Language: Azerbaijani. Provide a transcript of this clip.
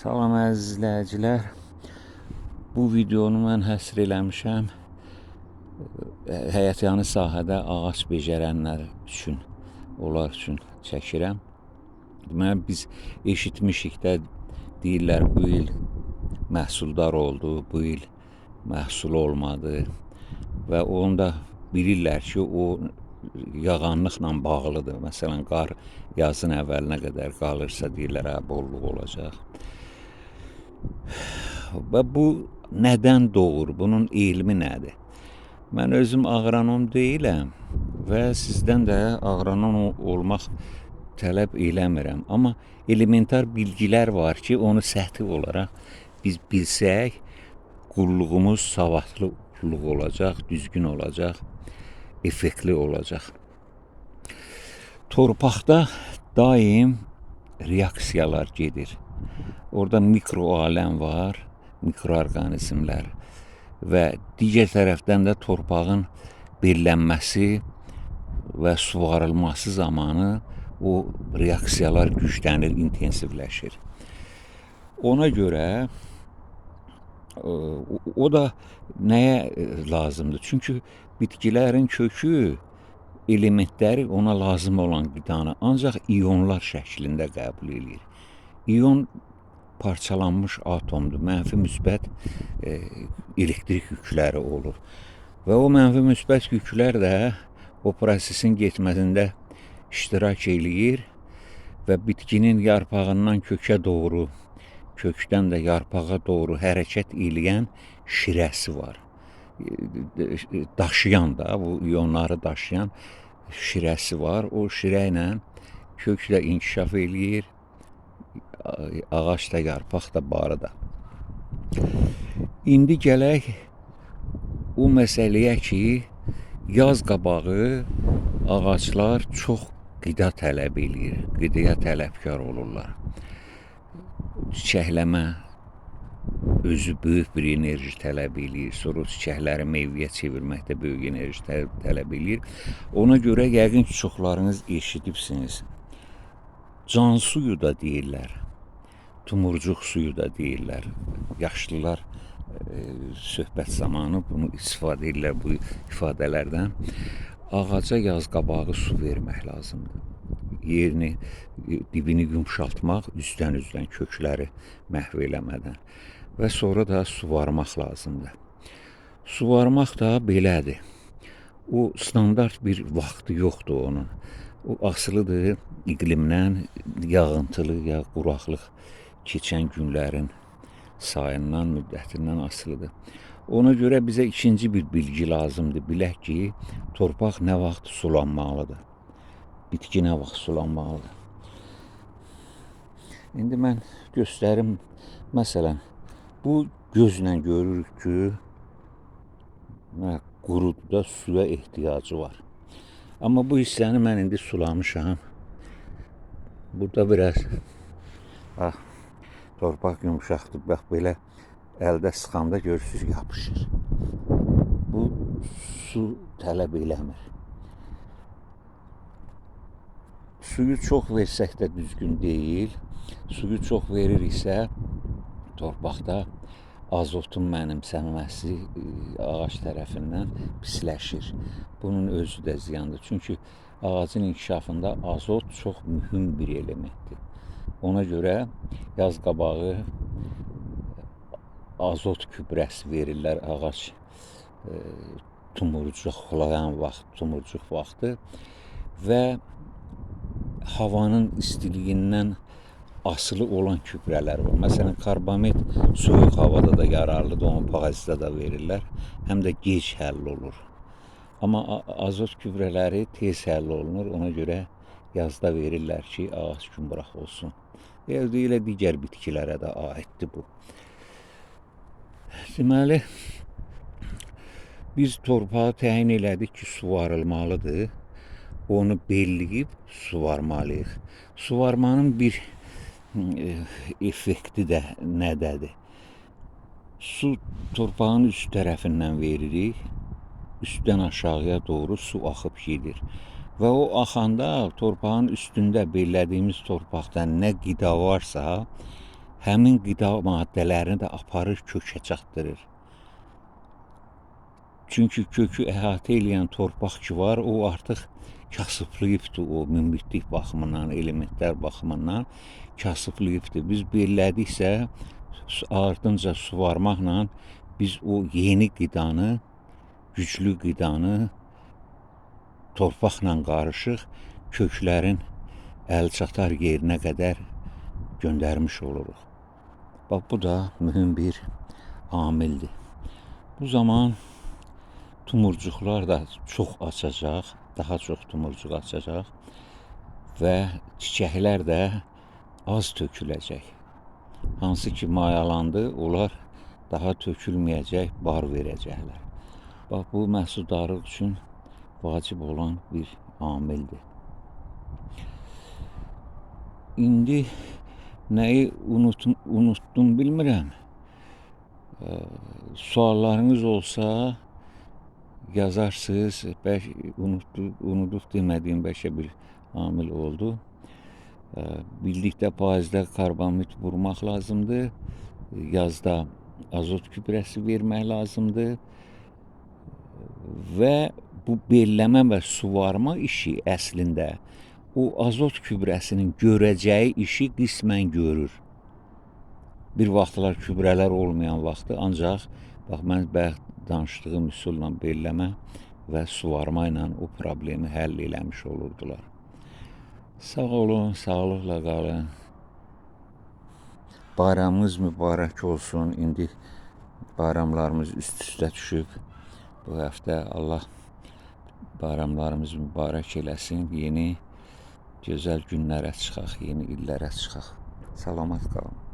Salam əziz izləyicilər. Bu videonu mən həsr eləmişəm həyətyanı sahədə ağac becərənlər üçün, onlar üçün çəkirəm. Deməli biz eşitmişik də, deyirlər bu il məhsuldar oldu, bu il məhsul olmadı və onu da bilirlər ki, o yağanlıqla bağlıdır. Məsələn, qar yazın əvvəlinə qədər qalırsa deyirlər, bolluq olacaq. Və bu nədən doğur? Bunun elmi nədir? Mən özüm aqronom deyiləm və sizdən də aqronom olmaq tələb eləmirəm. Amma elementar bilgilər var ki, onu səthi olaraq biz bilsək, qulluğumuz savadlı qulluq olacaq, düzgün olacaq, effektli olacaq. Torpaqda daim reaksiyalar gedir. Orada mikro aləm var, mikroorqanizmlər və digər tərəfdən də torpağın birlənməsi və suvarılması zamanı o reaksiyalar güclənir, intensivləşir. Ona görə o da nəyə lazımdır? Çünki bitkilərin kökü elementləri ona lazım olan qidanı ancaq ionlar şəklində qəbul edir. İon parçalanmış atomdur, mənfi müsbət elektrik yükləri olur və o mənfi müsbət yüklər də o prosesin getməsində iştirak eləyir və bitkinin yarpağından kökə doğru, kökdən də yarpağa doğru hərəkət eləyən şirəsi var. Daşıyan da, bu ionları daşıyan şirəsi var. O şirə ilə kök də inkişaf eləyir, ağac da, yarpaq da, barı da. İndi gələk o məsələyə ki, yaz qabağı ağaclar çox qida tələb eləyir, qidaya tələbkar olurlar. Çiçəkləmə özü böyük bir enerji tələb eləyir, sonra çiçəkləri meyvəyə çevirməkdə böyük enerji tələb eləyir. Ona görə yəqin ki, çoxlarınız eşidibsiniz. Can suyu da deyirlər, tumurcuq suyu da deyirlər. Yaşlılar söhbət zamanı bunu istifadə edirlər, bu ifadələrdən. Ağaca yaz qabağı su vermək lazımdır. Yerini, dibini yumşaltmaq, üzdən kökləri məhv eləmədən və sonra da suvarmaq lazımdır. Suvarmaq da belədir. O standart bir vaxtı yoxdur onun. O asılıdır iqlimdən, yağıntılı ya quraqlıq keçən günlərin sayından, müddətindən asılıdır. Ona görə bizə ikinci bir bilgi lazımdır. Bilək ki, torpaq nə vaxt sulanmalıdır, bitki nə vaxt sulanmalıdır. İndi mən göstərim, məsələn, bu gözlə görürük ki, qurududa suya ehtiyacı var. Amma bu hissəni mən indi sulamışam. Burada biraz bax, torpaq yumşaqdır. Bax, belə əldə sıxanda görürsünüz, yapışır. Bu su tələb eləmir. Suyu çox versək də düzgün deyil. Suyu çox veririksə, torpaqda azotun mənimsənməsi ağac tərəfindən pisləşir. Bunun özü də ziyandır. Çünki ağacın inkişafında azot çox mühüm bir elementdir. Ona görə yaz qabağı azot kübrəsi verirlər ağac tumurcuqlayan vaxt, tumurcuq vaxtı və havanın istiliyindən asılı olan kübrələr var. Məsələn, karbamid soyuq havada da yararlıdır, onu pağazda da verirlər, həm də gec həll olur. Amma azot kübrələri tez həll olunur, ona görə yazda verirlər ki, ağac günbıraq olsun. Elə digər bitkilərə də aiddir bu. Deməli, biz torpağı təyin elədik ki, suvarılmalıdır. Onu belləyib suvarmalıyıq. Suvarmanın bir effekti də nədədir? Su torpağın üst tərəfindən veririk, üstdən aşağıya doğru su axıb gedir. Və o axanda torpağın üstündə bellədiyimiz torpaqda nə qida varsa, həmin qida maddələrini də aparır kökə çatdırır. Çünki kökü əhatə eləyən torpaq ki var, o artıq kasıblayıbdır, o münbitlik baxımından, elementlər baxımından kasıblayıbdır. Biz bellədiksə, ardınca suvarmaqla biz o yeni qidanı, güclü qidanı torpaqla qarışıq köklərin əlçatar yerinə qədər göndərmiş oluruq. Bax, bu da mühüm bir amildir. Bu zaman tumurcuqlar da çox açacaq, daha çox tumurcuq açacaq və çiçəklər də az töküləcək. Hansı ki mayalandı, onlar daha tökülməyəcək, bar verəcəklər. Bax, bu məhsuldarlıq üçün vacib olan bir amildir. İndi nəyi unutdum bilmirəm. Suallarınız olsa yazarsınız. Unudub demədiyim bəlkə bir amil oldu. Bildikdə payızda karbamid vurmaq lazımdır. Yazda azot gübrəsi vermək lazımdır. Və bu belləmə və suvarma işi əslində o azot gübrəsinin görəcəyi işi qismən görür. Bir vaxtlar gübrələr olmayan vaxtı ancaq bax, mən danışdığım üsulla belləmə və suvarma ilə o problemi həll eləmiş olurdular. Sağ olun, sağlıqla qalın. Bayramımız mübarək olsun. İndi bayramlarımız üst-üstə düşüb. Bu həftə Allah bayramlarımız mübarək eləsin. Yeni gözəl günlərə çıxaq, yeni illərə çıxaq. Salamat qalın.